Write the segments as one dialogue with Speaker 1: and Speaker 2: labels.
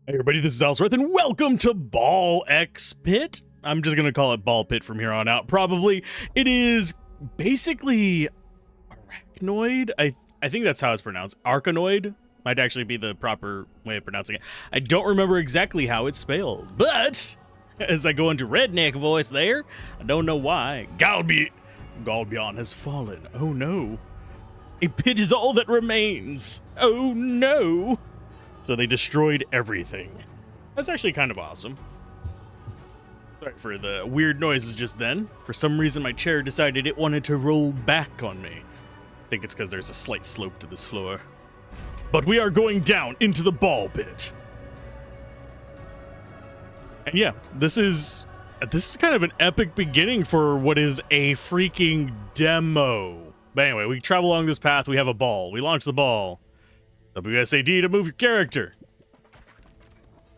Speaker 1: Hey everybody, this is Alzorath, and welcome to Ball X Pit. I'm just gonna call it Ball Pit from here on out, probably. It is basically Arachnoid. I think that's how it's pronounced. Arkanoid might actually be the proper way of pronouncing it. I don't remember exactly how it's spelled, but as I go into redneck voice there, I don't know why. Galbion has fallen. Oh no. A pit is all that remains. Oh no. So they destroyed everything. That's actually kind of awesome. Sorry for the weird noises just then. For some reason, my chair decided it wanted to roll back on me. I think it's because there's a slight slope to this floor. But we are going down into the ball pit. And yeah, this is kind of an epic beginning for what is a freaking demo. But anyway, we travel along this path. We have a ball. We launch the ball. WSAD to move your character.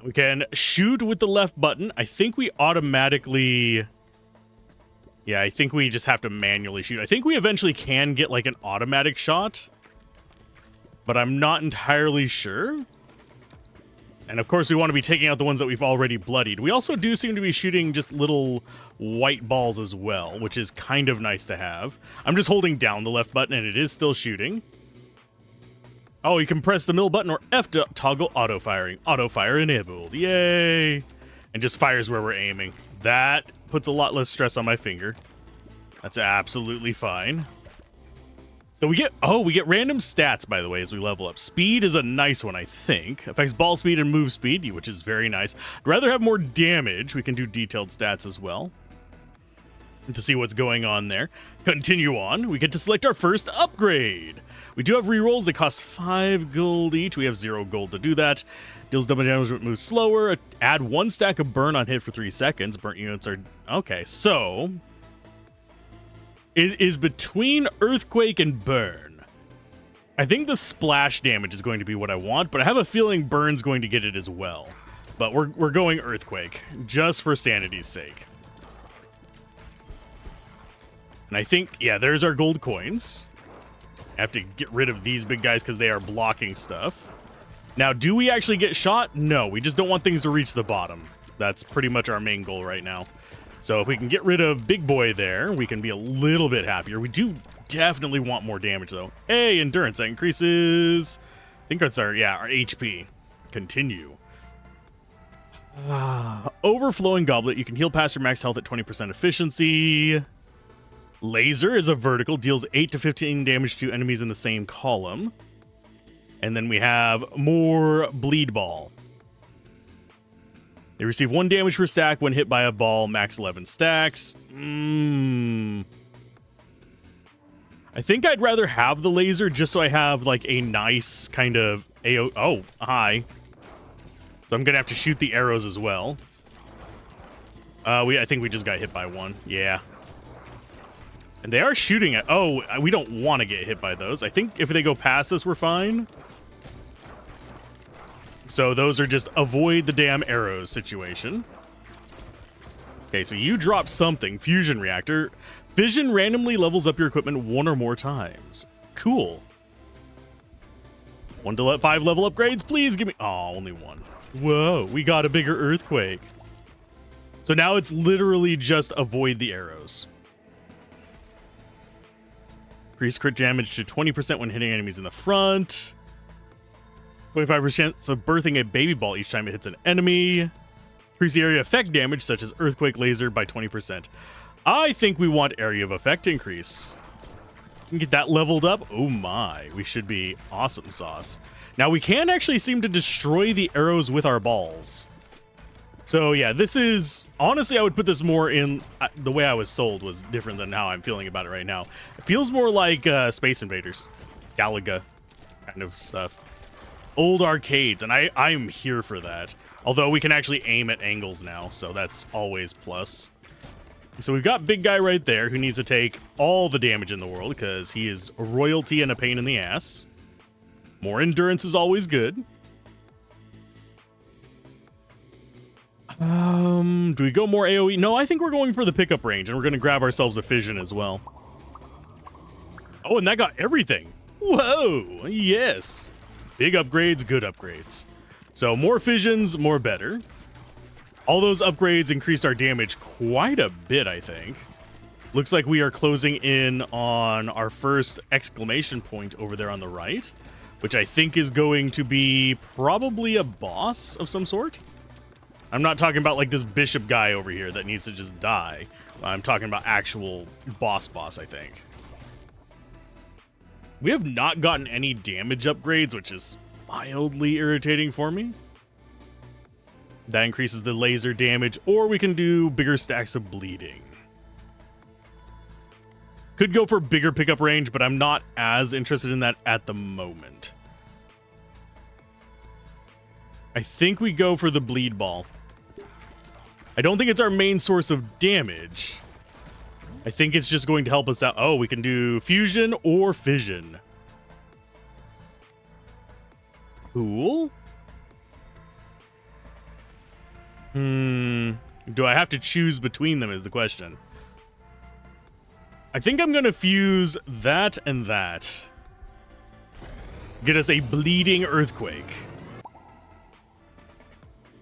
Speaker 1: We can shoot with the left button. I think we automatically... Yeah, I think we just have to manually shoot. I think we eventually can get like an automatic shot, but I'm not entirely sure. And of course we want to be taking out the ones that we've already bloodied. We also do seem to be shooting just little white balls as well, which is kind of nice to have. I'm just holding down the left button and it is still shooting. Oh, you can press the middle button or F to toggle auto-firing. Auto-fire enabled. Yay! And just fires where we're aiming. That puts a lot less stress on my finger. That's absolutely fine. So we get random stats, by the way, as we level up. Speed is a nice one, I think. Affects ball speed and move speed, which is very nice. I'd rather have more damage. We can do detailed stats as well to see what's going on there. Continue on. We get to select our first upgrade. We do have rerolls that cost 5 gold each. We have 0 gold to do that. Deals double damage but moves slower. Add 1 stack of burn on hit for 3 seconds. Burnt units are... Okay, so... It is between earthquake and burn. I think the splash damage is going to be what I want, but I have a feeling burn's going to get it as well. But we're going earthquake, just for sanity's sake. And I think, yeah, there's our gold coins. I have to get rid of these big guys because they are blocking stuff. Now, do we actually get shot? No, we just don't want things to reach the bottom. That's pretty much our main goal right now. So if we can get rid of Big Boy there, we can be a little bit happier. We do definitely want more damage, though. Hey, endurance, that increases... I think that's our HP. Continue. Overflowing Goblet. You can heal past your max health at 20% efficiency. Laser is a vertical, deals 8 to 15 damage to enemies in the same column. And then we have more Bleed Ball. They receive 1 damage per stack when hit by a ball, max 11 stacks. I think I'd rather have the laser just so I have like a nice kind of AO. Oh, hi. So I'm gonna have to shoot the arrows as well. I think we just got hit by one. Yeah. And they are shooting at... Oh, we don't want to get hit by those. I think if they go past us, we're fine. So those are just avoid the damn arrows situation. Okay, so you dropped something. Fusion reactor. Fission randomly levels up your equipment 1 or more times. Cool. 1 to 5 level upgrades, please give me... Oh, only 1. Whoa, we got a bigger earthquake. So now it's literally just avoid the arrows. Increase crit damage to 20% when hitting enemies in the front. 25% of birthing a baby ball each time it hits an enemy. Increase the area effect damage, such as earthquake laser, by 20%. I think we want area of effect increase. We can get that leveled up. Oh my, we should be awesome sauce. Now we can actually seem to destroy the arrows with our balls. So yeah, this is... Honestly, I would put this more in... the way I was sold was different than how I'm feeling about it right now. It feels more like Space Invaders. Galaga kind of stuff. Old arcades, and I'm here for that. Although we can actually aim at angles now, so that's always plus. So we've got big guy right there who needs to take all the damage in the world because he is royalty and a pain in the ass. More endurance is always good. Do we go more AoE? No, I think we're going for the pickup range, and we're going to grab ourselves a fission as well. Oh, and that got everything. Whoa, yes. Big upgrades, good upgrades. So more fissions, more better. All those upgrades increased our damage quite a bit, I think. Looks like we are closing in on our first exclamation point over there on the right, which I think is going to be probably a boss of some sort. I'm not talking about like this bishop guy over here that needs to just die. I'm talking about actual boss, I think. We have not gotten any damage upgrades, which is mildly irritating for me. That increases the laser damage, or we can do bigger stacks of bleeding. Could go for bigger pickup range, but I'm not as interested in that at the moment. I think we go for the bleed ball. I don't think it's our main source of damage. I think it's just going to help us out. Oh, we can do fusion or fission. Cool. Do I have to choose between them is the question. I think I'm going to fuse that and that. Get us a bleeding earthquake.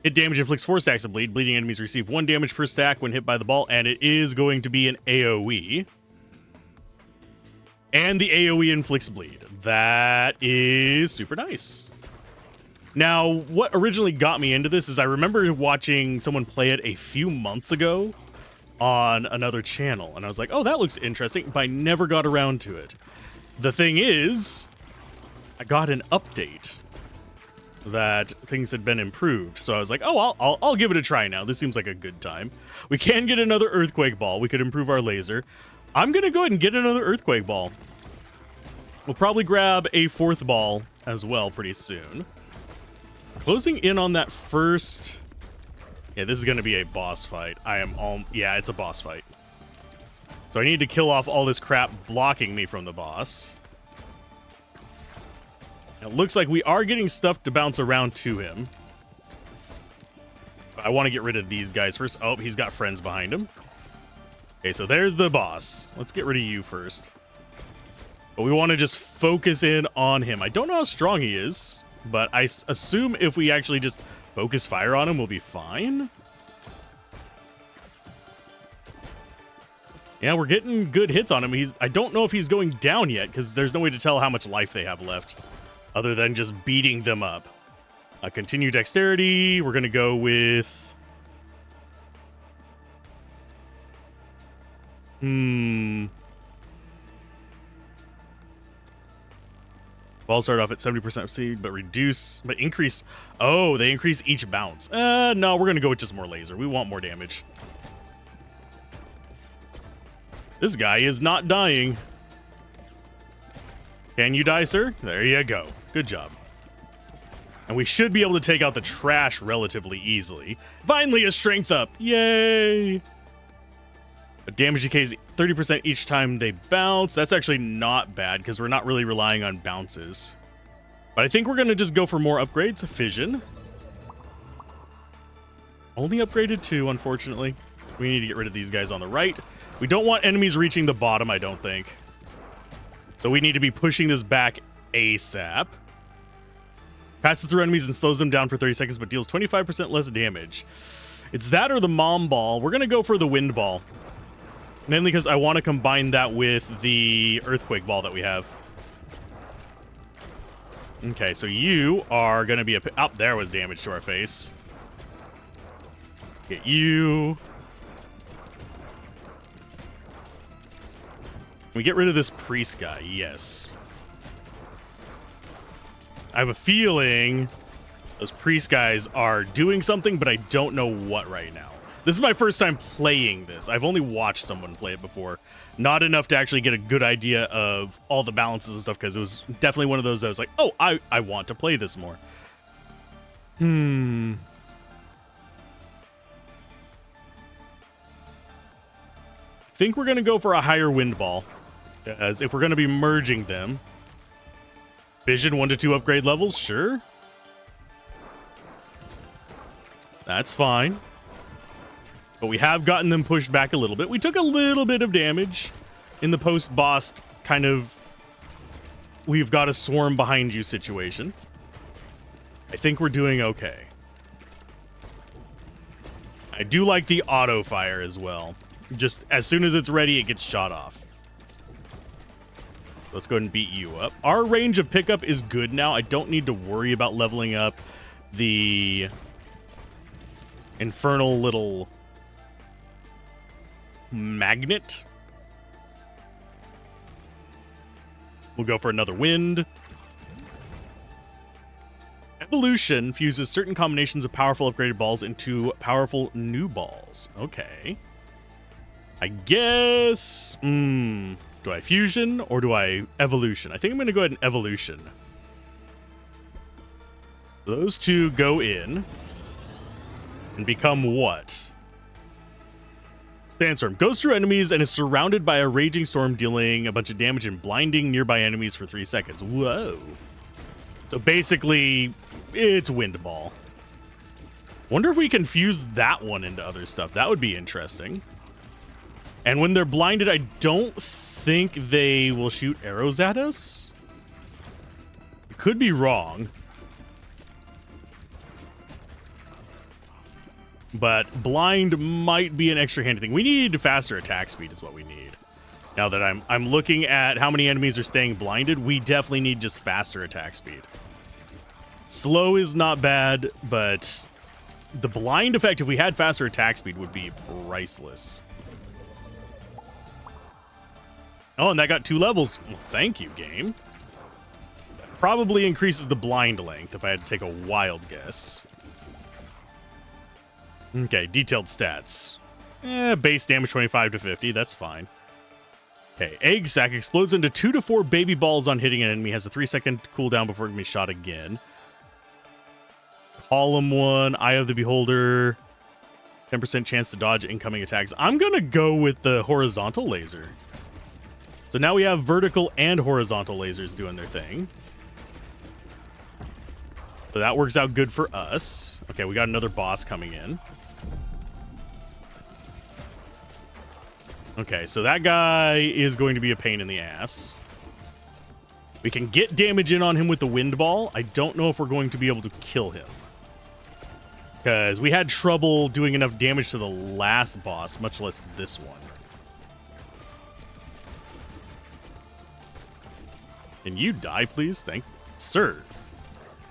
Speaker 1: Hit damage inflicts 4 stacks of bleed. Bleeding enemies receive 1 damage per stack when hit by the ball, and it is going to be an AoE. And the AoE inflicts bleed. That is super nice. Now, what originally got me into this is I remember watching someone play it a few months ago on another channel, and I was like, oh, that looks interesting, but I never got around to it. The thing is, I got an update that things had been improved, so I was like, oh, I'll give it a try now. This seems like a good time. We can get another earthquake ball. We could improve our laser. I'm gonna go ahead and get another earthquake ball. We'll probably grab a 4th ball as well pretty soon. Closing in on that first... Yeah, this is going to be a boss fight. Yeah, it's a boss fight. So I need to kill off all this crap blocking me from the boss. It looks like we are getting stuff to bounce around to him. But I want to get rid of these guys first. Oh, he's got friends behind him. Okay, so there's the boss. Let's get rid of you first. But we want to just focus in on him. I don't know how strong he is, but I assume if we actually just focus fire on him, we'll be fine. Yeah, we're getting good hits on him. I don't know if he's going down yet, because there's no way to tell how much life they have left, other than just beating them up. Continue dexterity. We're going to go with... Balls start off at 70% speed, but increase... Oh, they increase each bounce. No, we're going to go with just more laser. We want more damage. This guy is not dying. Can you die, sir? There you go. Good job. And we should be able to take out the trash relatively easily. Finally, a strength up. Yay! But damage decays 30% each time they bounce. That's actually not bad, because we're not really relying on bounces. But I think we're going to just go for more upgrades. Fission. Only upgraded 2, unfortunately. We need to get rid of these guys on the right. We don't want enemies reaching the bottom, I don't think. So we need to be pushing this back ASAP. Passes through enemies and slows them down for 30 seconds, but deals 25% less damage. It's that or the mom ball. We're going to go for the wind ball. Mainly because I want to combine that with the earthquake ball that we have. Okay, so you are going to be oh, there was damage to our face. Get you. We get rid of this priest guy, yes. I have a feeling those priest guys are doing something, but I don't know what right now. This is my first time playing this. I've only watched someone play it before. Not enough to actually get a good idea of all the balances and stuff, because it was definitely one of those that was like, oh, I want to play this more. I think we're going to go for a higher wind ball, as if we're going to be merging them. Vision 1 to 2 upgrade levels, sure. That's fine. But we have gotten them pushed back a little bit. We took a little bit of damage in the post-boss kind of we've got a swarm behind you situation. I think we're doing okay. I do like the auto fire as well. Just as soon as it's ready, it gets shot off. Let's go ahead and beat you up. Our range of pickup is good now. I don't need to worry about leveling up the infernal little magnet. We'll go for another wind. Evolution fuses certain combinations of powerful upgraded balls into powerful new balls. Okay. I guess... do I fusion or do I evolution? I think I'm going to go ahead and evolution. Those two go in and become what? Sandstorm. Goes through enemies and is surrounded by a raging storm, dealing a bunch of damage and blinding nearby enemies for 3 seconds. Whoa. So basically, it's Wind Ball. Wonder if we can fuse that one into other stuff. That would be interesting. And when they're blinded, I don't think they will shoot arrows at us. Could be wrong. But blind might be an extra handy thing. We need faster attack speed is what we need. Now that I'm looking at how many enemies are staying blinded, we definitely need just faster attack speed. Slow is not bad, but the blind effect, if we had faster attack speed, would be priceless. Oh, and that got 2 levels. Well, thank you, game. That probably increases the blind length if I had to take a wild guess. Okay, detailed stats. Base damage 25 to 50. That's fine. Okay, egg sac explodes into 2 to 4 baby balls on hitting an enemy. Has a 3-second cooldown before it can be shot again. Column 1, Eye of the Beholder. 10% chance to dodge incoming attacks. I'm going to go with the horizontal laser. So now we have vertical and horizontal lasers doing their thing. So that works out good for us. Okay, we got another boss coming in. Okay, so that guy is going to be a pain in the ass. We can get damage in on him with the wind ball. I don't know if we're going to be able to kill him, because we had trouble doing enough damage to the last boss, much less this one. Can you die, please? Thank you. Sir.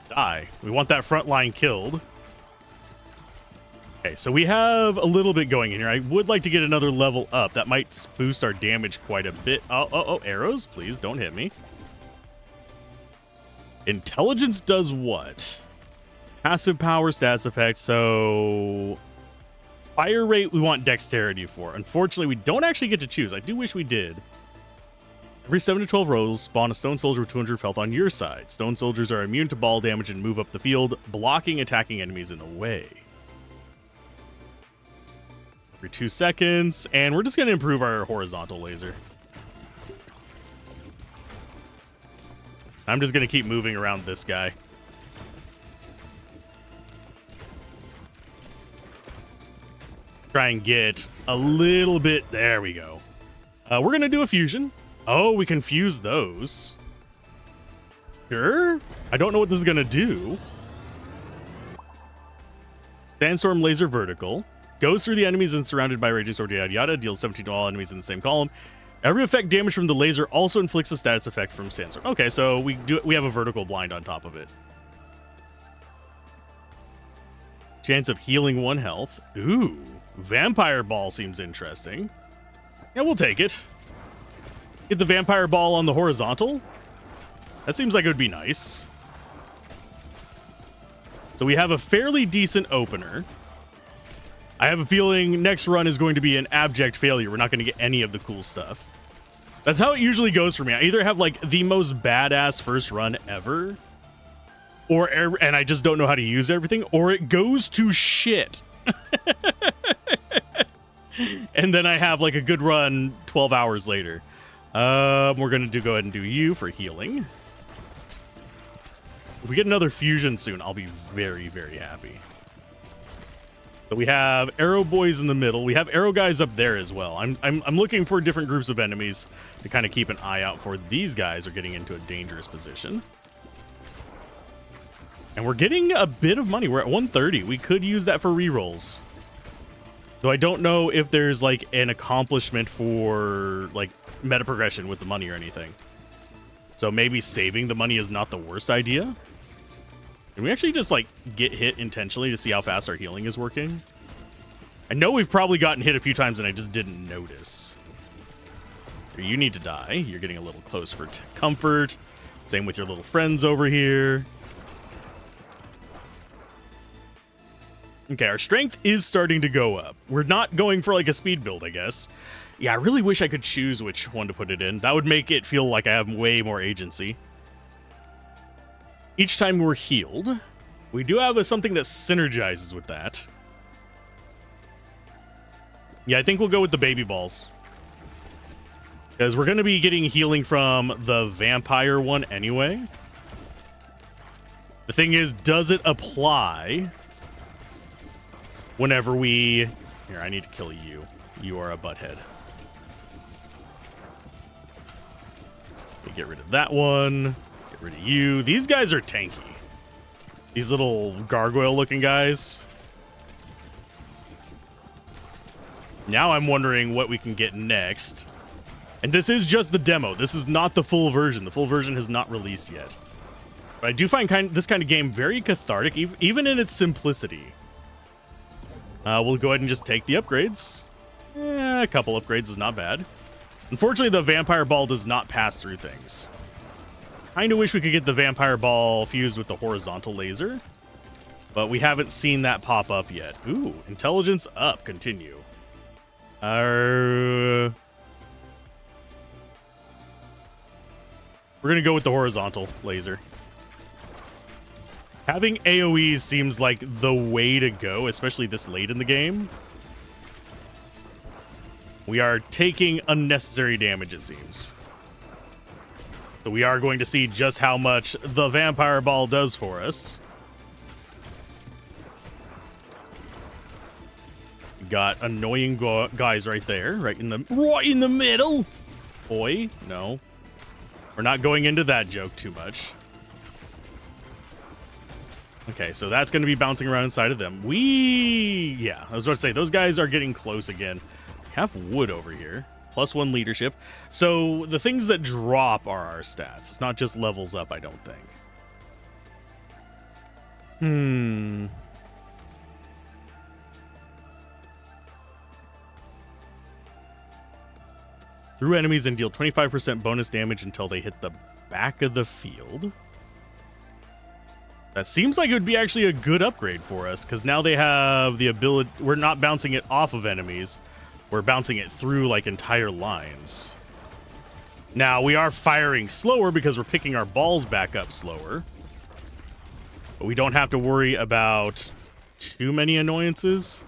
Speaker 1: Die. We want that front line killed. Okay, so we have a little bit going in here. I would like to get another level up. That might boost our damage quite a bit. Oh, arrows, please don't hit me. Intelligence does what? Passive power, stats effect. So fire rate, we want dexterity for. Unfortunately, we don't actually get to choose. I do wish we did. Every 7 to 12 rolls, spawn a stone soldier with 200 health on your side. Stone soldiers are immune to ball damage and move up the field, blocking attacking enemies in the way. Every 2 seconds, and we're just going to improve our horizontal laser. I'm just going to keep moving around this guy. Try and get a little bit. There we go. We're going to do a fusion. Oh, we can fuse those. Sure. I don't know what this is going to do. Sandstorm laser vertical. Goes through the enemies and surrounded by raging sword, yada yada. Deals 17 to all enemies in the same column. Every effect damage from the laser also inflicts a status effect from Sandstorm. Okay, so we have a vertical blind on top of it. Chance of healing 1 health. Ooh. Vampire ball seems interesting. Yeah, we'll take it. Get the vampire ball on the horizontal. That seems like it would be nice. So we have a fairly decent opener. I have a feeling next run is going to be an abject failure. We're not going to get any of the cool stuff. That's how it usually goes for me. I either have like the most badass first run ever, and I just don't know how to use everything, or it goes to shit. And then I have like a good run 12 hours later. We're going to go ahead and do you for healing. If we get another fusion soon, I'll be very, very happy. So we have arrow boys in the middle. We have arrow guys up there as well. I'm looking for different groups of enemies to kind of keep an eye out for. These guys are getting into a dangerous position. And we're getting a bit of money. We're at 130. We could use that for rerolls. Though I don't know if there's like an accomplishment for like meta progression with the money or anything. So maybe saving the money is not the worst idea. Can we actually just like get hit intentionally to see how fast our healing is working? I know we've probably gotten hit a few times and I just didn't notice. You need to die. You're getting a little close for comfort. Same with your little friends over here. Okay, our strength is starting to go up. We're not going for like a speed build, I guess. Yeah, I really wish I could choose which one to put it in. That would make it feel like I have way more agency. Each time we're healed, we do have something that synergizes with that. Yeah, I think we'll go with the baby balls. Because we're going to be getting healing from the vampire one anyway. The thing is, does it apply whenever we... Here, I need to kill you. You are a butthead. Okay, get rid of that one. Get rid of you. These guys are tanky. These little gargoyle-looking guys. Now I'm wondering what we can get next. And this is just the demo. This is not the full version. The full version has not released yet. But I do find this kind of game very cathartic, even in its simplicity. We'll go ahead and just take the upgrades. A couple upgrades is not bad. Unfortunately, the vampire ball does not pass through things. Kind of wish we could get the vampire ball fused with the horizontal laser. But we haven't seen that pop up yet. Ooh, intelligence up. Continue. We're going to go with the horizontal laser. Having AoEs seems like the way to go, especially this late in the game. We are taking unnecessary damage, it seems. So we are going to see just how much the vampire ball does for us. Got annoying guys right there, right in the middle. Boy, no. We're not going into that joke too much. Okay, so that's going to be bouncing around inside of them. Yeah, I was about to say, those guys are getting close again. We have wood over here. +1 leadership. So the things that drop are our stats. It's not just levels up, I don't think. Through enemies and deal 25% bonus damage until they hit the back of the field. That seems like it would be actually a good upgrade for us, because now they have the ability... We're not bouncing it off of enemies. We're bouncing it through, like, entire lines. Now, we are firing slower because we're picking our balls back up slower. But we don't have to worry about too many annoyances.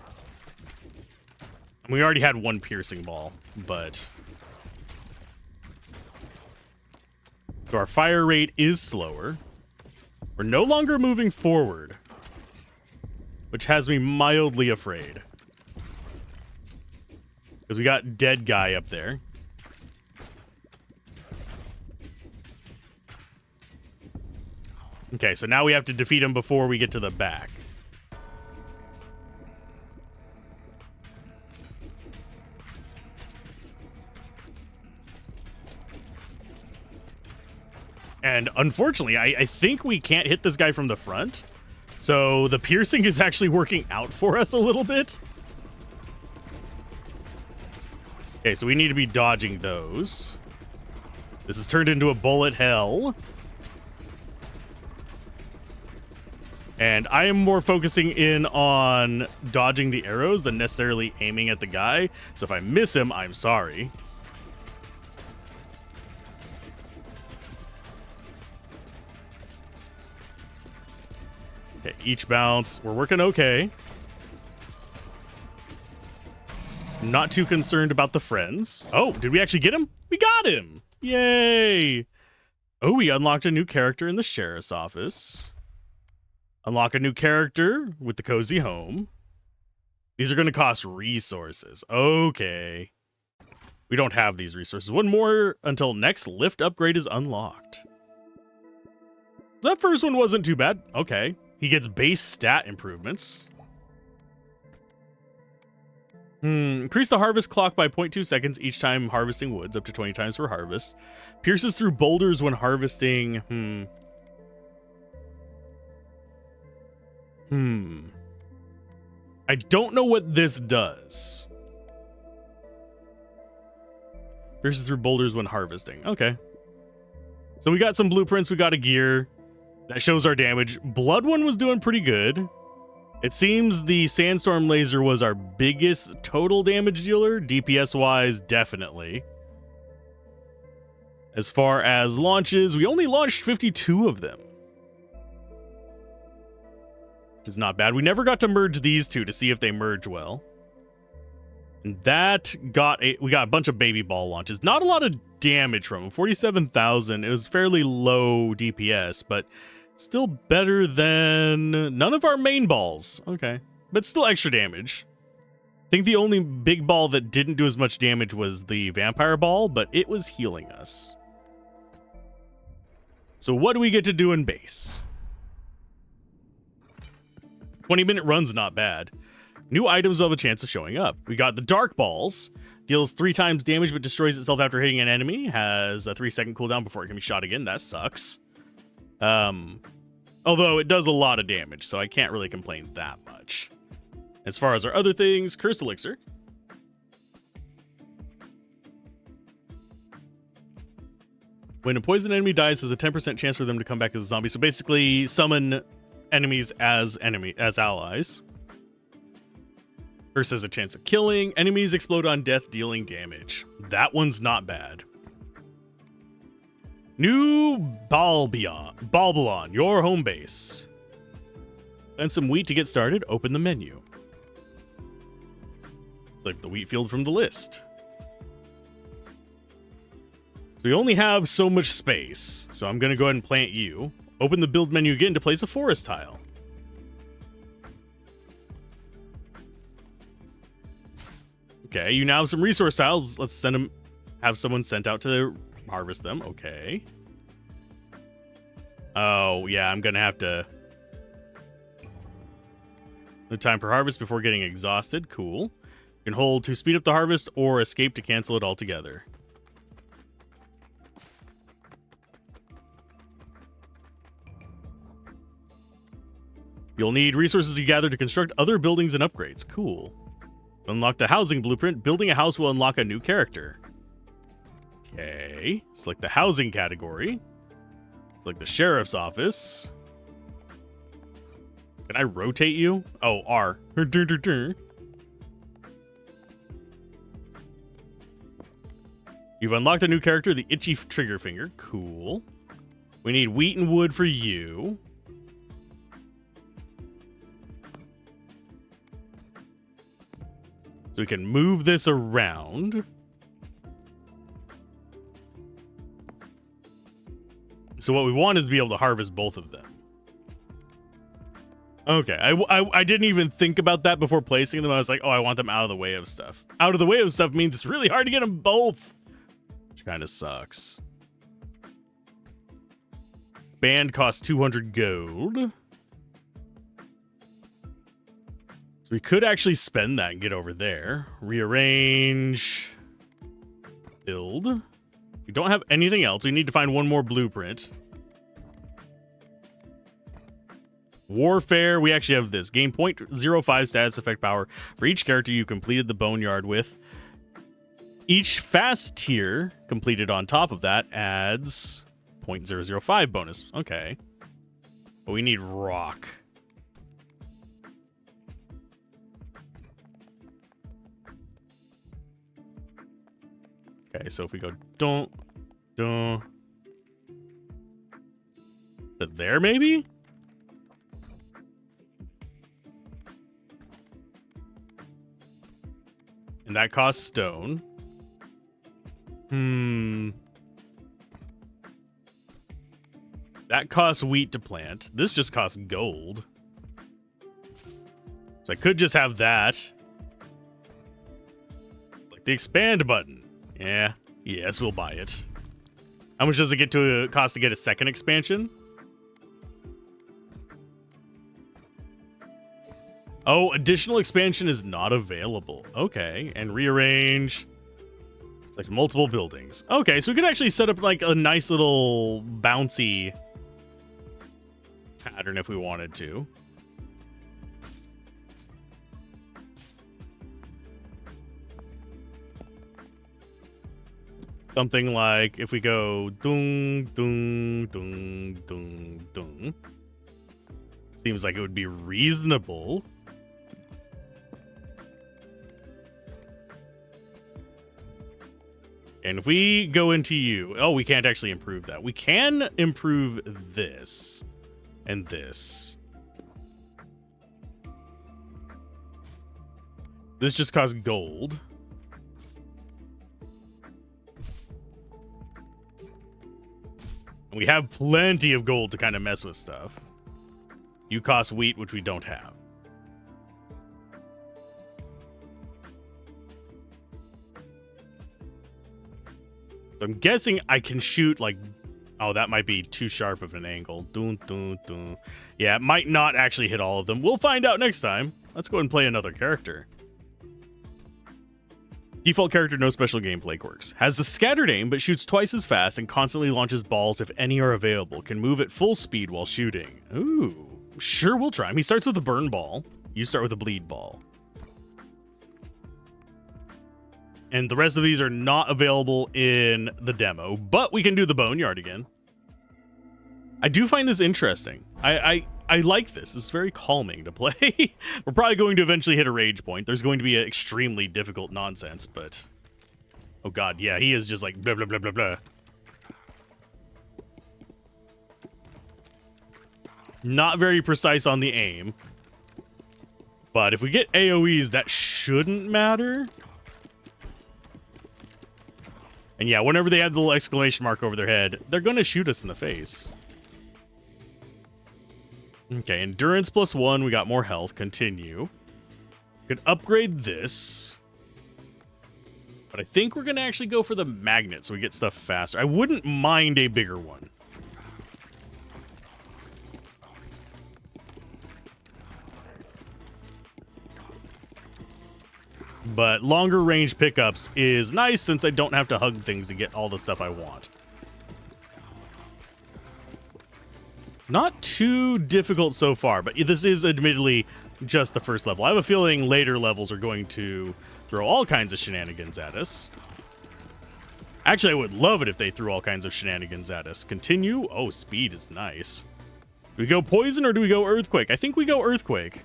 Speaker 1: We already had one piercing ball, but... So our fire rate is slower. We're no longer moving forward, which has me mildly afraid. Because we got dead guy up there. Okay, so now we have to defeat him before we get to the back. And unfortunately, I think we can't hit this guy from the front. So the piercing is actually working out for us a little bit. Okay, so we need to be dodging those. This has turned into a bullet hell. And I am more focusing in on dodging the arrows than necessarily aiming at the guy. So if I miss him, I'm sorry. Okay, each bounce. We're working okay. Not too concerned about the friends. Oh, did we actually get him? We got him! Yay! Oh, we unlocked a new character in the sheriff's office. Unlock a new character with the cozy home. These are going to cost resources. Okay. We don't have these resources. One more until next lift upgrade is unlocked. That first one wasn't too bad. Okay. He gets base stat improvements. Increase the harvest clock by 0.2 seconds each time harvesting woods, up to 20 times per harvest. Pierces through boulders when harvesting. I don't know what this does. Pierces through boulders when harvesting. Okay. So we got some blueprints. We got a gear that shows our damage. Blood one was doing pretty good. It seems the sandstorm laser was our biggest total damage dealer. DPS wise, definitely. As far as launches, we only launched 52 of them. Which is not bad. We never got to merge these two to see if they merge well. And that we got a bunch of baby ball launches. Not a lot of damage from them. 47,000. It was fairly low DPS, but still better than none of our main balls. Okay. But still extra damage. I think the only big ball that didn't do as much damage was the vampire ball, but it was healing us. So what do we get to do in base? 20-minute run's not bad. New items will have a chance of showing up. We got the dark balls. Deals 3 times damage but destroys itself after hitting an enemy. Has a 3-second cooldown before it can be shot again. That sucks. Although it does a lot of damage, so I can't really complain that much. As far as our other things, Cursed Elixir. When a poison enemy dies, there's a 10% chance for them to come back as a zombie. So basically, summon enemies as allies. Curse has a chance of killing. Enemies explode on death, dealing damage. That one's not bad. New Balbalon, your home base. Then some wheat to get started. Open the menu. It's like the wheat field from the list. So we only have so much space, so I'm going to go ahead and plant you. Open the build menu again to place a forest tile. Okay, you now have some resource tiles. Let's have someone sent out to harvest them. Okay. Oh, yeah, I'm going to have to... No time per harvest before getting exhausted. Cool. You can hold to speed up the harvest or escape to cancel it altogether. You'll need resources you gather to construct other buildings and upgrades. Cool. Unlock the housing blueprint. Building a house will unlock a new character. Okay. Select the housing category. Select the sheriff's office. Can I rotate you? Oh, R. You've unlocked a new character, the Itchy Trigger Finger. Cool. We need wheat and wood for you. So we can move this around. So what we want is to be able to harvest both of them. Okay, I didn't even think about that before placing them. I was like, oh, I want them out of the way of stuff. Out of the way of stuff means it's really hard to get them both. Which kind of sucks. This band costs 200 gold. So we could actually spend that and get over there. Rearrange. Build. We don't have anything else. We need to find one more blueprint. Warfare. We actually have this. Gain 0.05 status effect power for each character you completed the boneyard with. Each fast tier completed on top of that adds 0.005 bonus. Okay. But we need rock. Okay, so if we go to there, maybe? And that costs stone. That costs wheat to plant. This just costs gold. So I could just have that. Like the expand button. Yeah, yes, we'll buy it. How much does it get to cost to get a second expansion? Oh, additional expansion is not available. Okay, and rearrange. It's like multiple buildings. Okay, so we could actually set up like a nice little bouncy pattern if we wanted to. Something like if we go dung, dung, dung, dung, dung. Seems like it would be reasonable. And if we go into you, oh, we can't actually improve that. We can improve this and this. This just costs gold. We have plenty of gold to kind of mess with stuff. You cost wheat, which we don't have. So I'm guessing I can shoot like... Oh, that might be too sharp of an angle. Dun, dun, dun. Yeah, it might not actually hit all of them. We'll find out next time. Let's go ahead and play another character. Default character, no special gameplay quirks. Has a scattered aim, but shoots twice as fast and constantly launches balls if any are available. Can move at full speed while shooting. Ooh, sure, we'll try him. He starts with a burn ball. You start with a bleed ball. And the rest of these are not available in the demo, but we can do the boneyard again. I do find this interesting. I like this. It's very calming to play. We're probably going to eventually hit a rage point. There's going to be an extremely difficult nonsense, but... Oh god, yeah, he is just like blah, blah, blah, blah, blah. Not very precise on the aim. But if we get AoEs, that shouldn't matter. And yeah, whenever they have the little exclamation mark over their head, they're going to shoot us in the face. Okay, endurance +1. We got more health. Continue. Could upgrade this. But I think we're going to actually go for the magnet so we get stuff faster. I wouldn't mind a bigger one. But longer range pickups is nice since I don't have to hug things to get all the stuff I want. It's not too difficult so far, but this is admittedly just the first level. I have a feeling later levels are going to throw all kinds of shenanigans at us. Actually, I would love it if they threw all kinds of shenanigans at us. Continue. Oh, speed is nice. Do we go poison or do we go earthquake? I think we go earthquake.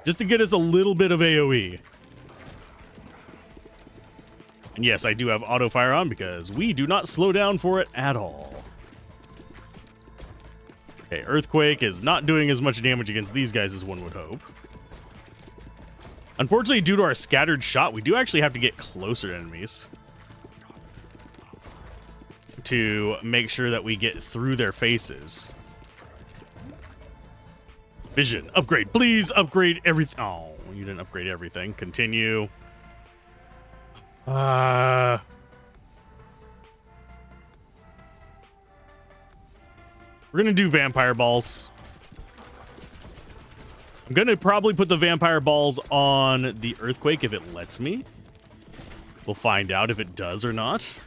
Speaker 1: Just to get us a little bit of AoE. And yes, I do have auto fire on because we do not slow down for it at all. Okay, earthquake is not doing as much damage against these guys as one would hope. Unfortunately, due to our scattered shot, we do actually have to get closer to enemies to make sure that we get through their faces. Vision, upgrade, please upgrade everything. Oh, you didn't upgrade everything. Continue. We're gonna do vampire balls. I'm gonna probably put the vampire balls on the earthquake if it lets me. We'll find out if it does or not.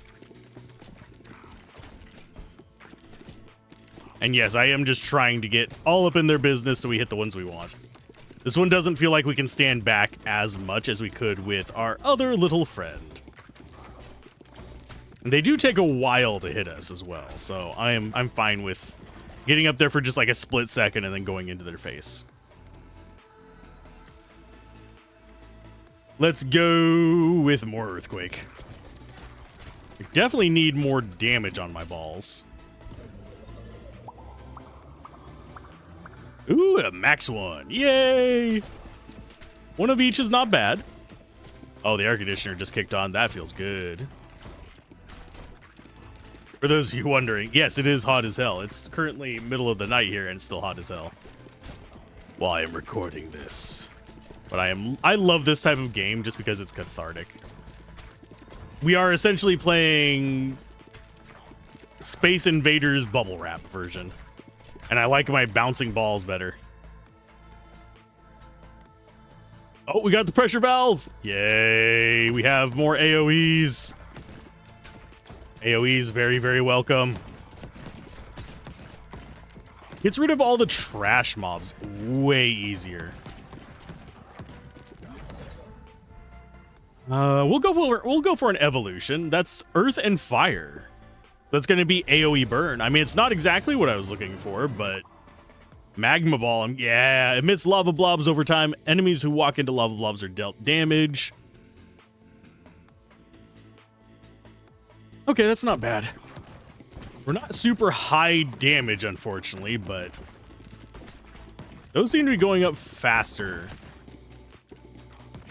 Speaker 1: And yes, I am just trying to get all up in their business so we hit the ones we want. This one doesn't feel like we can stand back as much as we could with our other little friend. And they do take a while to hit us as well, so I'm fine with getting up there for just like a split second and then going into their face. Let's go with more earthquake. I definitely need more damage on my balls. Ooh, a max one. Yay! One of each is not bad. Oh, the air conditioner just kicked on. That feels good. For those of you wondering, yes, it is hot as hell. It's currently middle of the night here and it's still hot as hell while I am recording this. But I love this type of game just because it's cathartic. We are essentially playing Space Invaders Bubble Wrap version. And I like my bouncing balls better. Oh, we got the pressure valve. Yay. We have more AoEs. AoEs, very, very welcome. Gets rid of all the trash mobs way easier. We'll go for an evolution. That's Earth and Fire. So it's going to be AoE burn. I mean, it's not exactly what I was looking for, but Magma Ball, yeah, emits lava blobs over time. Enemies who walk into lava blobs are dealt damage. Okay, that's not bad. We're not super high damage, unfortunately, but those seem to be going up faster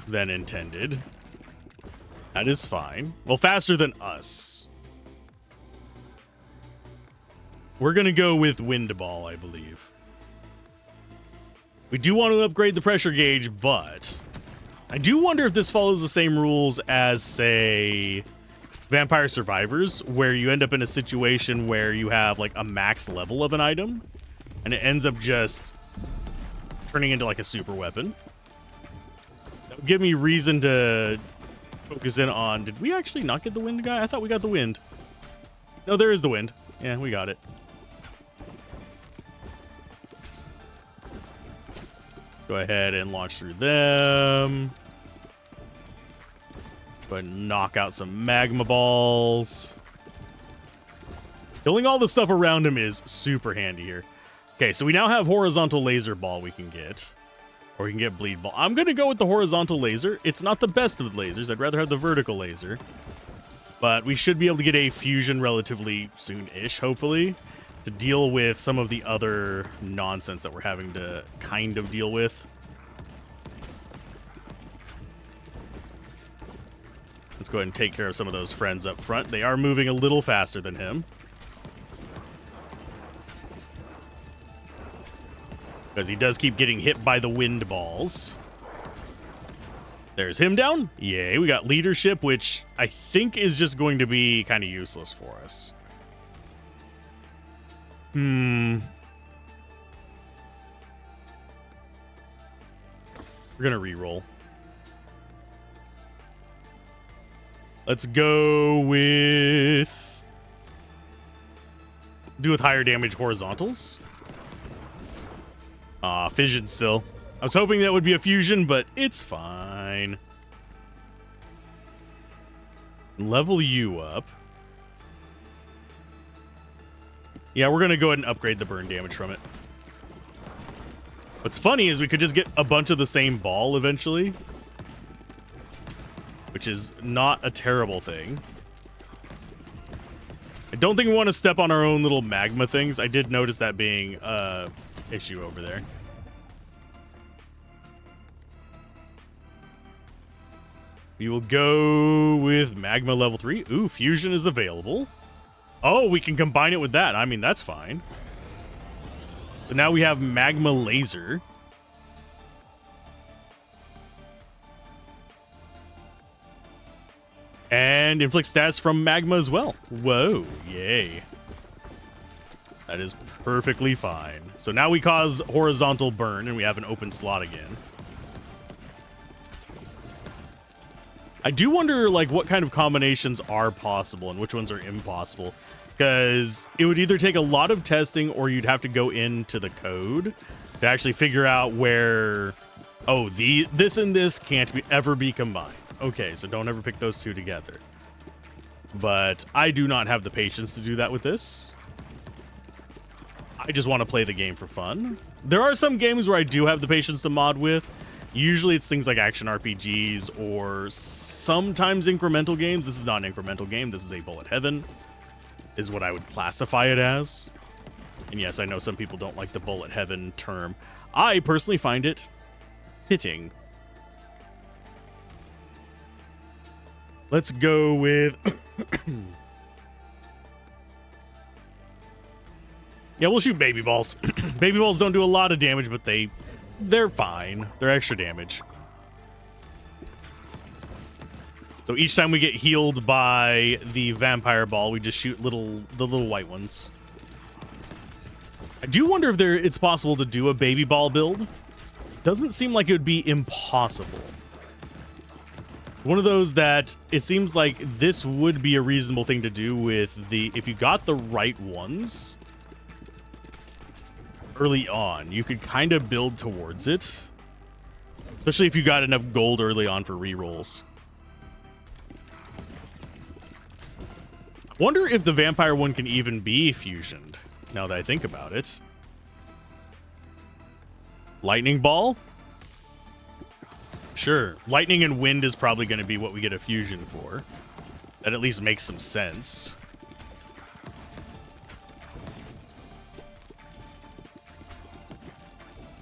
Speaker 1: than intended. That is fine. Well, faster than us. We're going to go with Wind Ball, I believe. We do want to upgrade the pressure gauge, but I do wonder if this follows the same rules as, say, Vampire Survivors, where you end up in a situation where you have like a max level of an item and it ends up just turning into like a super weapon. That would give me reason to focus in on, did we actually not get the wind guy? I thought we got the wind. No, there is the wind. Yeah, we got it. Let's go ahead and launch through them. Go ahead and knock out some magma balls. Killing all the stuff around him is super handy here. Okay, so we now have horizontal laser ball we can get. Or we can get bleed ball. I'm going to go with the horizontal laser. It's not the best of the lasers. I'd rather have the vertical laser. But we should be able to get a fusion relatively soon-ish, hopefully, to deal with some of the other nonsense that we're having to kind of deal with. Let's go ahead and take care of some of those friends up front. They are moving a little faster than him. Because he does keep getting hit by the wind balls. There's him down. Yay, we got leadership, which I think is just going to be kind of useless for us. We're going to reroll. Let's go with... do with higher damage horizontals. Fission still. I was hoping that would be a fusion, but it's fine. Level you up. Yeah, we're going to go ahead and upgrade the burn damage from it. What's funny is we could just get a bunch of the same ball eventually, which is not a terrible thing. I don't think we want to step on our own little magma things. I did notice that being issue over there. We will go with magma level 3. Ooh, fusion is available. Oh, we can combine it with that. I mean, that's fine. So now we have magma laser. And inflict stats from magma as well. Whoa, yay. That is perfectly fine. So now we cause horizontal burn and we have an open slot again. I do wonder like what kind of combinations are possible and which ones are impossible, because it would either take a lot of testing or you'd have to go into the code to actually figure out where, oh, this and this can't ever be combined. Okay, so don't ever pick those two together. But I do not have the patience to do that with this. I just want to play the game for fun. There are some games where I do have the patience to mod with. Usually it's things like action RPGs or sometimes incremental games. This is not an incremental game. This is a bullet heaven, is what I would classify it as. And yes, I know some people don't like the bullet heaven term. I personally find it fitting. Let's go with... yeah, we'll shoot baby balls. Baby balls don't do a lot of damage, but they're fine. They're extra damage. So each time we get healed by the vampire ball, we just shoot the little white ones. I do wonder if it's possible to do a baby ball build. doesn't seem like it would be impossible. One of those that it seems like this would be a reasonable thing to do with if you got the right ones early on, you could kind of build towards it. Especially if you got enough gold early on for rerolls. Wonder if the vampire one can even be fusioned, now that I think about it. Lightning ball? Sure. Lightning and wind is probably going to be what we get a fusion for. That at least makes some sense.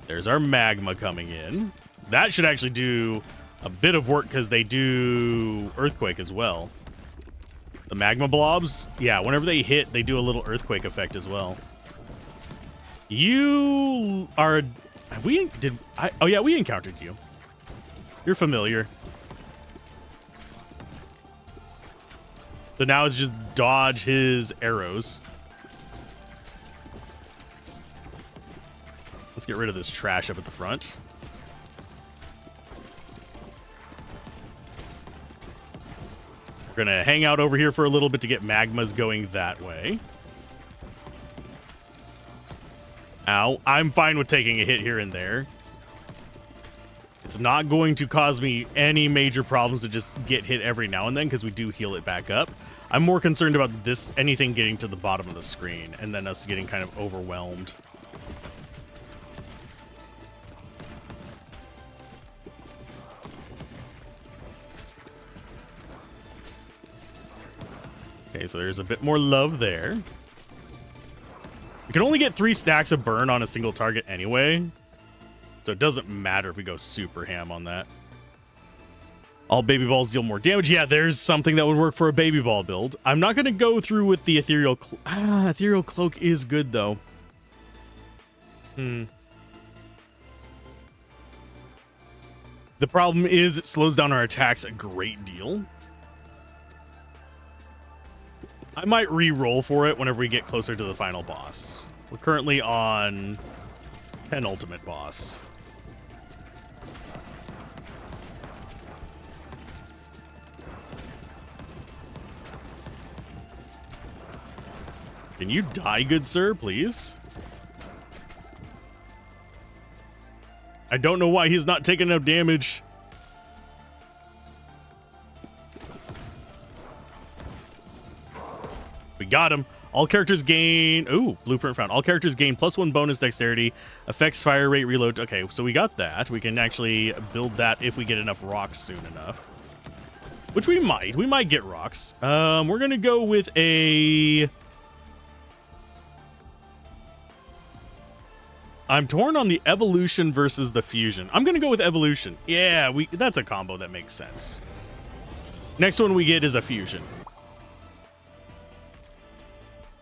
Speaker 1: There's our magma coming in. That should actually do a bit of work because they do earthquake as well. The magma blobs, yeah, whenever they hit, they do a little earthquake effect as well. You are... oh yeah, we encountered you. You're familiar. So now it's just dodge his arrows. Let's get rid of this trash up at the front. We're gonna hang out over here for a little bit to get magmas going that way. Ow. I'm fine with taking a hit here and there. It's not going to cause me any major problems to just get hit every now and then because we do heal it back up. I'm more concerned about anything getting to the bottom of the screen and then us getting kind of overwhelmed. Okay, so there's a bit more love there. We can only get 3 stacks of burn on a single target anyway. So it doesn't matter if we go super ham on that. All baby balls deal more damage. Yeah, there's something that would work for a baby ball build. I'm not going to go through with the ethereal... ethereal cloak is good, though. The problem is it slows down our attacks a great deal. I might re-roll for it whenever we get closer to the final boss. We're currently on penultimate boss. Can you die, good sir, please? I don't know why he's not taking enough damage. We got him. All characters gain... Ooh, blueprint found. All characters gain +1 bonus dexterity. Affects fire rate, reload. Okay, so we got that. We can actually build that if we get enough rocks soon enough. Which we might. We might get rocks. We're going to go with a... I'm torn on the evolution versus the fusion. I'm going to go with evolution. Yeah, that's a combo that makes sense. Next one we get is a fusion.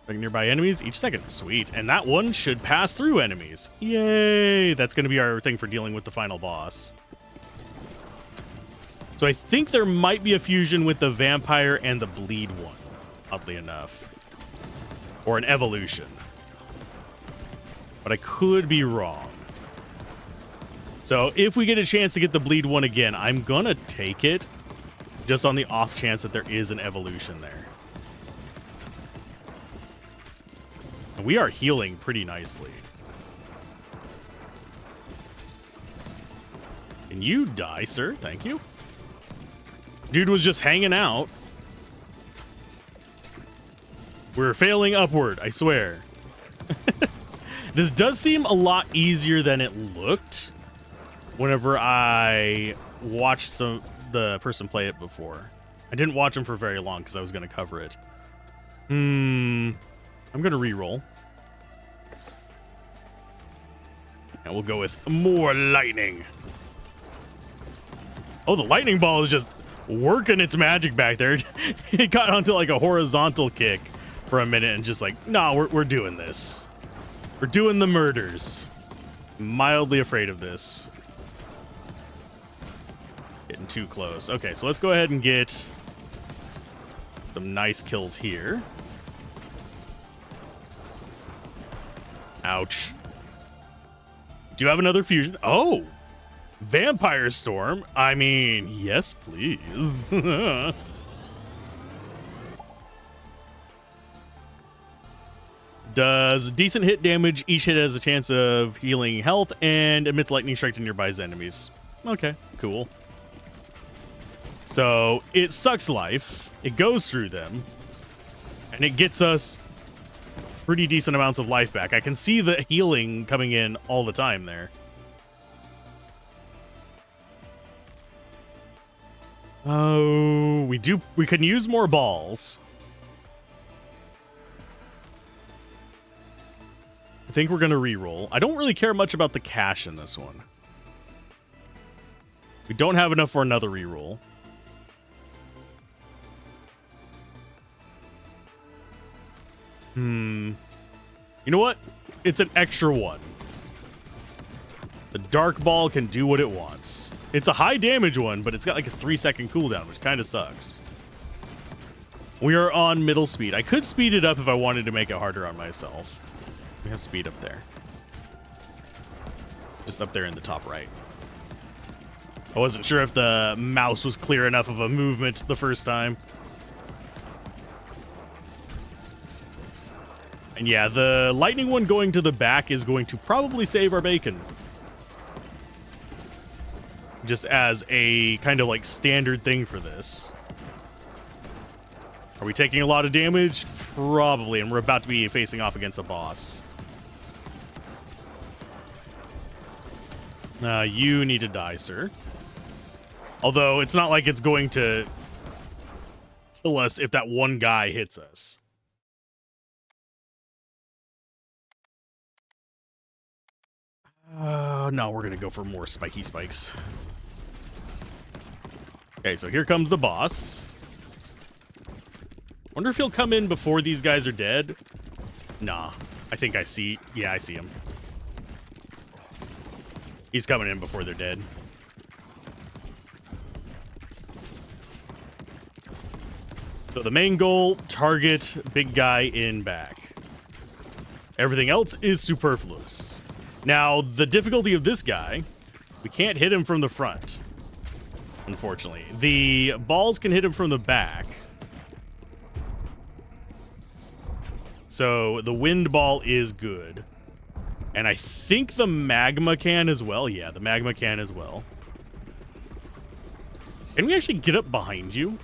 Speaker 1: Nearby enemies each second. Sweet. And that one should pass through enemies. Yay! That's going to be our thing for dealing with the final boss. So I think there might be a fusion with the vampire and the bleed one, oddly enough. Or an evolution. But I could be wrong. So if we get a chance to get the bleed one again, I'm going to take it just on the off chance that there is an evolution there. We are healing pretty nicely. Can you die, sir? Thank you. Dude was just hanging out. We're failing upward, I swear. This does seem a lot easier than it looked whenever I watched the person play it before. I didn't watch him for very long because I was going to cover it. I'm going to re-roll. And we'll go with more lightning. Oh, the lightning ball is just working its magic back there. It got onto like a horizontal kick for a minute and just like, nah, we're doing this. We're doing the murders. Mildly afraid of this. Getting too close. Okay, so let's go ahead and get some nice kills here. Ouch. Do you have another fusion? Oh, Vampire Storm? I mean, yes, please. Does decent hit damage. Each hit has a chance of healing health and emits lightning strike to nearby enemies. Okay, cool. So it sucks life. It goes through them. And it gets us pretty decent amounts of life back. I can see the healing coming in all the time there. Oh, we can use more balls. I think we're going to reroll. I don't really care much about the cash in this one. We don't have enough for another reroll. You know what? It's an extra one. The dark ball can do what it wants. It's a high damage one, but it's got like a 3-second cooldown, which kind of sucks. We are on middle speed. I could speed it up if I wanted to make it harder on myself. We have speed up there. Just up there in the top right. I wasn't sure if the mouse was clear enough of a movement the first time. And yeah, the lightning one going to the back is going to probably save our bacon. Just as a kind of like standard thing for this. Are we taking a lot of damage? Probably, and we're about to be facing off against a boss. You need to die, sir. Although, it's not like it's going to kill us if that one guy hits us. No, we're going to go for more spiky spikes. Okay, so here comes the boss. Wonder if he'll come in before these guys are dead. Nah, I think I see. Yeah, I see him. He's coming in before they're dead. So the main goal, target big guy in back. Everything else is superfluous. Now, the difficulty of this guy, we can't hit him from the front, unfortunately. The balls can hit him from the back. So the wind ball is good. And I think the magma can as well. Yeah, the magma can as well. Can we actually get up behind you?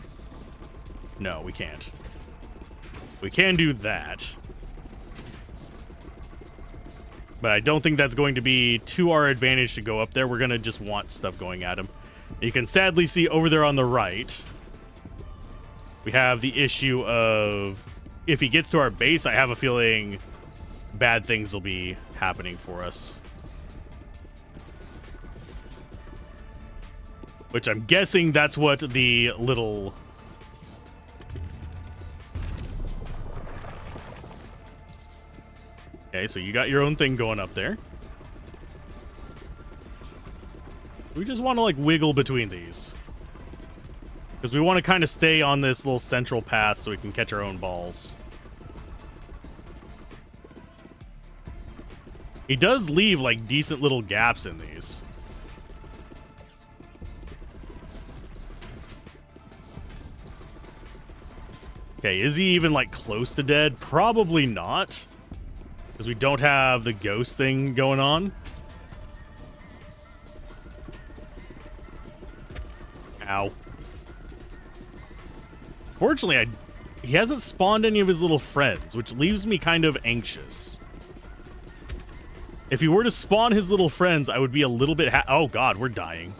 Speaker 1: No, we can't. We can do that. But I don't think that's going to be to our advantage to go up there. We're going to just want stuff going at him. You can sadly see over there on the right, we have the issue of if he gets to our base, I have a feeling bad things will be happening for us. Which I'm guessing that's what the little... Okay, so you got your own thing going up there. We just want to, like, wiggle between these. Because we want to kind of stay on this little central path so we can catch our own balls. He does leave, like, decent little gaps in these. Okay, is he even, like, close to dead? Probably not. Because we don't have the ghost thing going on. Ow. Fortunately, he hasn't spawned any of his little friends, which leaves me kind of anxious. If he were to spawn his little friends, I would be a little bit... oh, God, we're dying.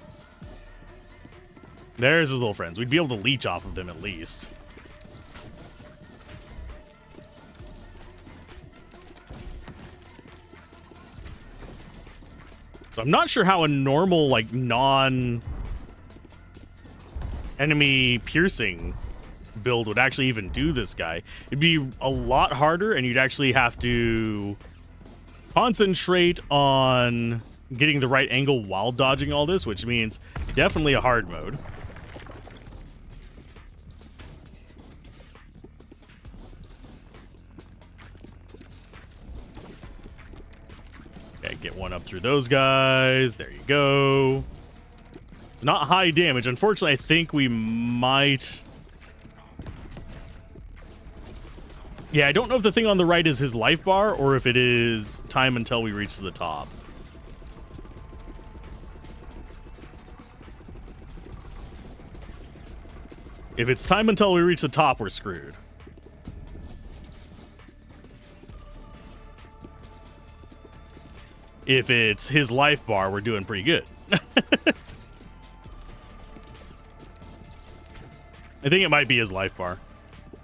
Speaker 1: There's his little friends. We'd be able to leech off of them at least. So I'm not sure how a normal, like, non-enemy piercing build would actually even do this guy. It'd be a lot harder, and you'd actually have to concentrate on getting the right angle while dodging all this, which means definitely a hard mode. Okay, get one up through those guys. There you go. It's not high damage. Unfortunately, I think we might... Yeah, I don't know if the thing on the right is his life bar or if it is time until we reach the top. If it's time until we reach the top, we're screwed. If it's his life bar, we're doing pretty good. I think it might be his life bar.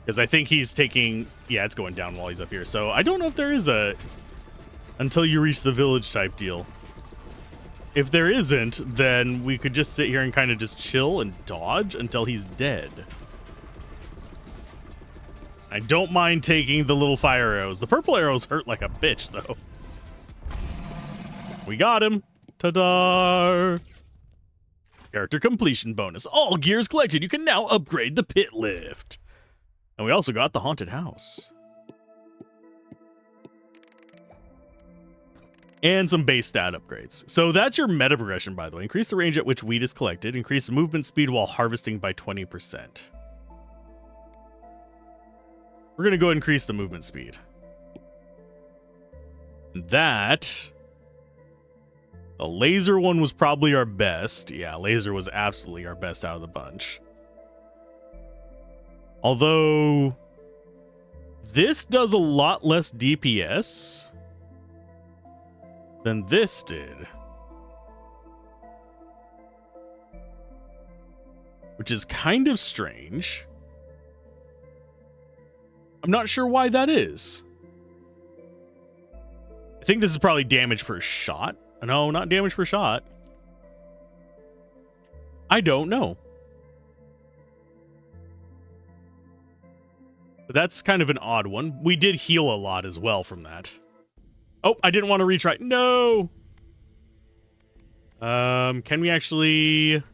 Speaker 1: Because I think he's taking... Yeah, it's going down while he's up here. So I don't know if there is a... Until you reach the village type deal. If there isn't, then we could just sit here and kind of just chill and dodge until he's dead. I don't mind taking the little fire arrows. The purple arrows hurt like a bitch, though. We got him. Ta-da! Character completion bonus. All gears collected. You can now upgrade the pit lift. And we also got the haunted house. And some base stat upgrades. So that's your meta progression, by the way. Increase the range at which wheat is collected. Increase the movement speed while harvesting by 20%. We're going to go increase the movement speed. That... The laser one was probably our best. Yeah, laser was absolutely our best out of the bunch. Although... This does a lot less DPS than this did. Which is kind of strange. I'm not sure why that is. I think this is probably damage per shot. No, not damage per shot. I don't know. But that's kind of an odd one. We did heal a lot as well from that. Oh, I didn't want to retry. No! Can we actually...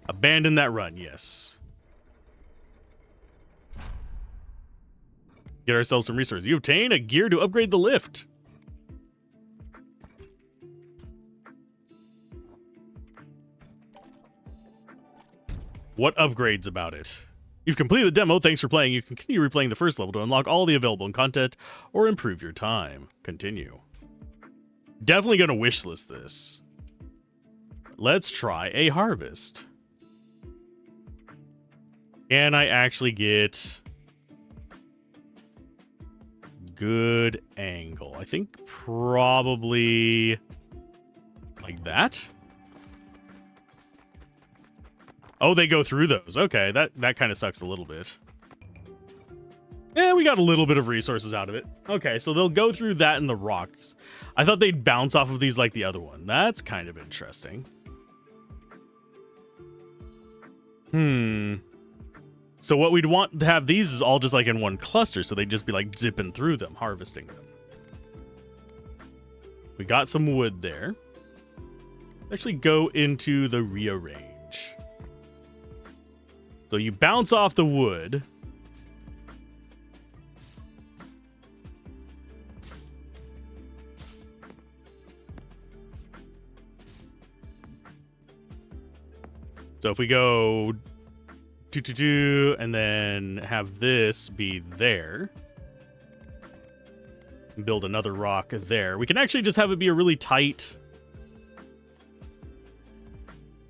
Speaker 1: abandon that run? Yes. Get ourselves some resources. You obtain a gear to upgrade the lift. What upgrades about it? You've completed the demo. Thanks for playing. You can continue replaying the first level to unlock all the available content or improve your time. Continue. Definitely going to wishlist this. Let's try a harvest. Can I actually get good angle? I think probably like that. Oh, they go through those. Okay, that kind of sucks a little bit. Yeah, we got a little bit of resources out of it. Okay, so they'll go through that in the rocks. I thought they'd bounce off of these like the other one. That's kind of interesting. So what we'd want to have these is all just like in one cluster, so they'd just be like zipping through them, harvesting them. We got some wood there. Actually go into the rearrange. So you bounce off the wood. So if we go and then have this be there. And build another rock there. We can actually just have it be a really tight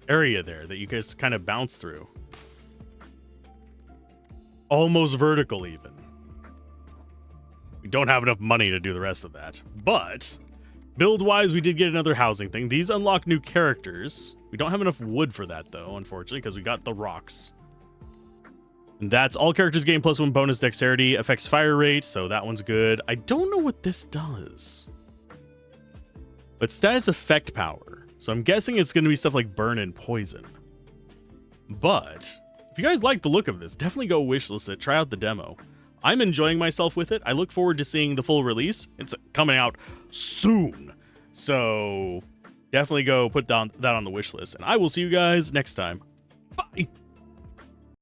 Speaker 1: area there that you guys kind of bounce through. Almost vertical even. We don't have enough money to do the rest of that. But build-wise, we did get another housing thing. These unlock new characters. We don't have enough wood for that, though, unfortunately, because we got the rocks. And that's all characters gain +1 bonus dexterity, affects fire rate, so that one's good. I don't know what this does. But status effect power. So I'm guessing it's going to be stuff like burn and poison. But if you guys like the look of this, definitely go wishlist it. Try out the demo. I'm enjoying myself with it. I look forward to seeing the full release. It's coming out soon. So definitely go put that on the wish list. And I will see you guys next time. Bye.